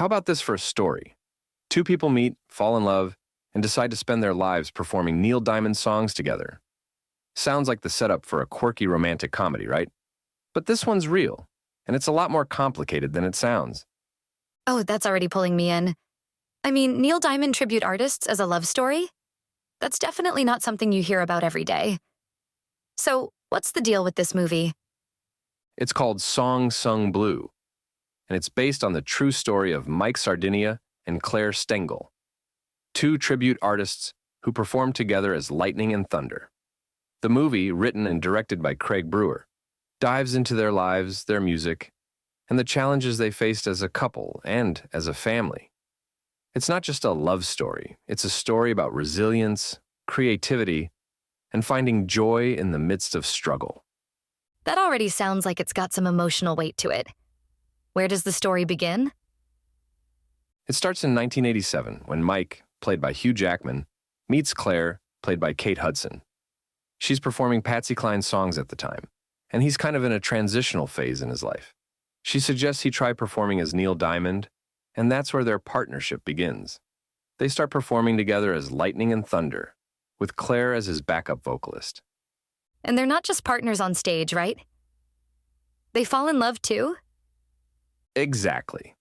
How about this for a story? Two people meet, fall in love, and decide to spend their lives performing Neil Diamond songs together. Sounds like the setup for a quirky romantic comedy, right? But this one's real, and it's a lot more complicated than it sounds. Oh, that's already pulling me in. I mean, Neil Diamond tribute artists as a love story? That's definitely not something you hear about every day. So, what's the deal with this movie? It's called Song Sung Blue, and it's based on the true story of Mike Sardinia and Claire Stengel, two tribute artists who performed together as lightning and thunder. The movie, written and directed by Craig Brewer, dives into their lives, their music, and the challenges they faced as a couple and as a family. It's not just a love story, it's a story about resilience, creativity, and finding joy in the midst of struggle. That already sounds like it's got some emotional weight to it. Where does the story begin? It starts in 1987 when Mike, played by Hugh Jackman, meets Claire, played by Kate Hudson. She's performing Patsy Cline's songs at the time, and he's kind of in a transitional phase in his life. She suggests he try performing as Neil Diamond, and that's where their partnership begins. They start performing together as Lightning and Thunder, with Claire as his backup vocalist. And they're not just partners on stage, right? They fall in love too? Exactly.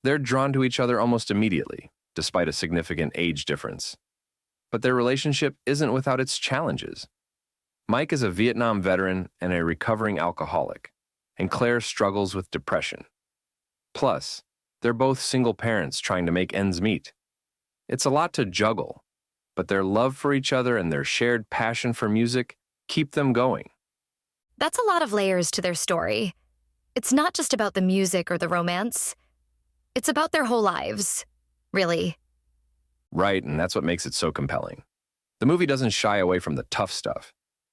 They're drawn to each other almost immediately, despite a significant age difference. But their relationship isn't without its challenges. Mike is a Vietnam veteran and a recovering alcoholic, and Claire struggles with depression. Plus, they're both single parents trying to make ends meet. It's a lot to juggle, but their love for each other and their shared passion for music keep them going. That's a lot of layers to their story. It's not just about the music or the romance. It's about their whole lives, really. Right, and that's what makes it so compelling. The movie doesn't shy away from the tough stuff.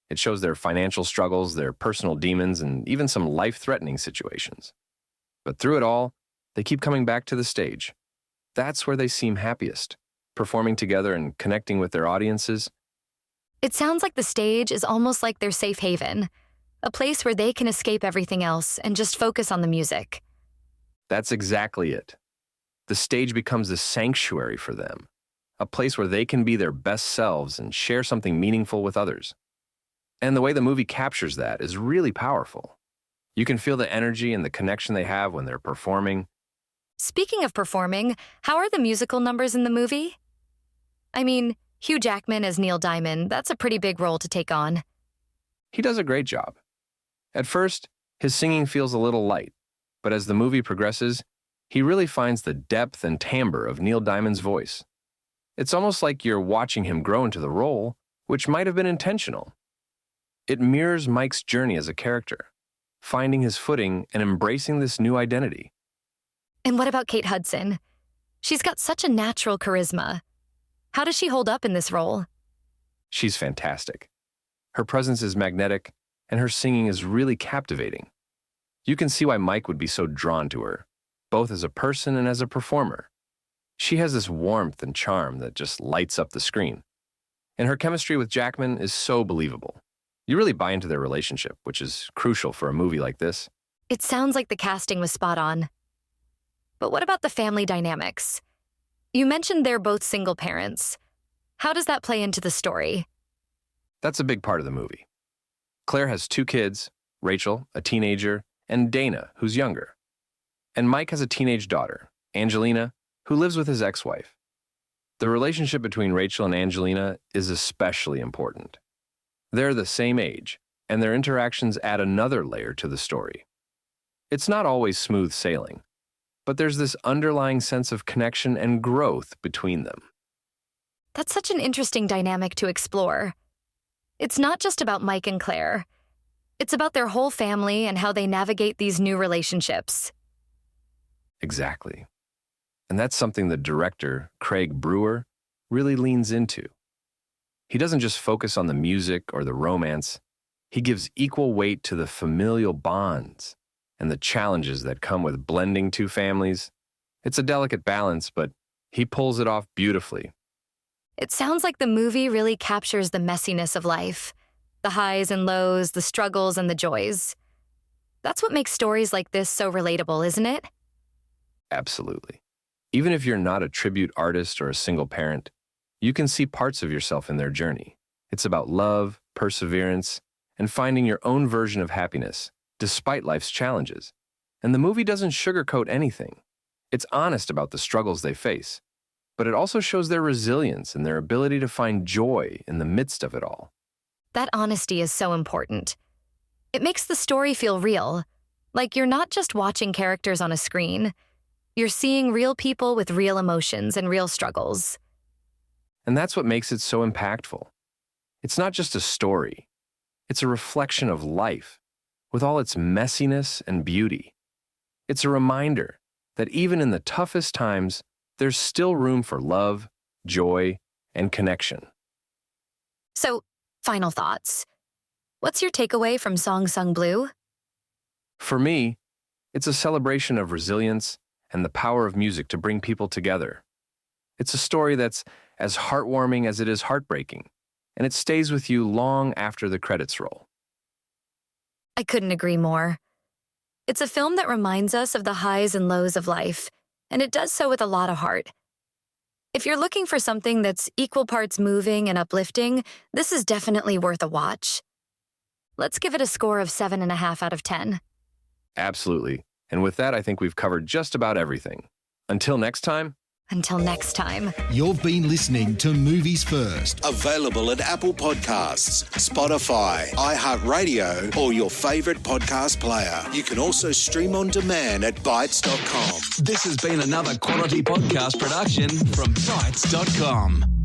It shows their financial struggles, their personal demons, and even some life-threatening situations. But through it all, they keep coming back to the stage. That's where they seem happiest, performing together and connecting with their audiences. It sounds like the stage is almost like their safe haven, a place where they can escape everything else and just focus on the music. That's exactly it. The stage becomes a sanctuary for them, a place where they can be their best selves and share something meaningful with others. And the way the movie captures that is really powerful. You can feel the energy and the connection they have when they're performing. Speaking of performing, how are the musical numbers in the movie? I mean, Hugh Jackman as Neil Diamond, that's a pretty big role to take on. He does a great job. At first, his singing feels a little light, but as the movie progresses, he really finds the depth and timbre of Neil Diamond's voice. It's almost like you're watching him grow into the role, which might have been intentional. It mirrors Mike's journey as a character, finding his footing and embracing this new identity. And what about Kate Hudson? She's got such a natural charisma. How does she hold up in this role? She's fantastic. Her presence is magnetic, and her singing is really captivating. You can see why Mike would be so drawn to her, both as a person and as a performer. She has this warmth and charm that just lights up the screen. And her chemistry with Jackman is so believable. You really buy into their relationship, which is crucial for a movie like this. It sounds like the casting was spot on. But what about the family dynamics? You mentioned they're both single parents. How does that play into the story? That's a big part of the movie. Claire has two kids, Rachel, a teenager, and Dana, who's younger. And Mike has a teenage daughter, Angelina, who lives with his ex-wife. The relationship between Rachel and Angelina is especially important. They're the same age, and their interactions add another layer to the story. It's not always smooth sailing, but there's this underlying sense of connection and growth between them. That's such an interesting dynamic to explore. It's not just about Mike and Claire. It's about their whole family and how they navigate these new relationships. Exactly. And that's something the director, Craig Brewer, really leans into. He doesn't just focus on the music or the romance. He gives equal weight to the familial bonds and the challenges that come with blending two families. It's a delicate balance, but he pulls it off beautifully. It sounds like the movie really captures the messiness of life, the highs and lows, the struggles and the joys. That's what makes stories like this so relatable, isn't it? Absolutely. Even if you're not a tribute artist or a single parent, you can see parts of yourself in their journey. It's about love, perseverance, and finding your own version of happiness, despite life's challenges. And the movie doesn't sugarcoat anything. It's honest about the struggles they face, but it also shows their resilience and their ability to find joy in the midst of it all. That honesty is so important. It makes the story feel real, like you're not just watching characters on a screen. You're seeing real people with real emotions and real struggles. And that's what makes it so impactful. It's not just a story. It's a reflection of life, with all its messiness and beauty. It's a reminder that even in the toughest times, there's still room for love, joy, and connection. So, final thoughts. What's your takeaway from Song Sung Blue? For me, it's a celebration of resilience and the power of music to bring people together. It's a story that's as heartwarming as it is heartbreaking, and it stays with you long after the credits roll. I couldn't agree more. It's a film that reminds us of the highs and lows of life, and it does so with a lot of heart. If you're looking for something that's equal parts moving and uplifting, this is definitely worth a watch. Let's give it a score of 7.5 out of 10. Absolutely. And with that, I think we've covered just about everything. Until next time. Until next time. You've been listening to Movies First. Available at Apple Podcasts, Spotify, iHeartRadio, or your favourite podcast player. You can also stream on demand at Bytes.com. This has been another quality podcast production from Bytes.com.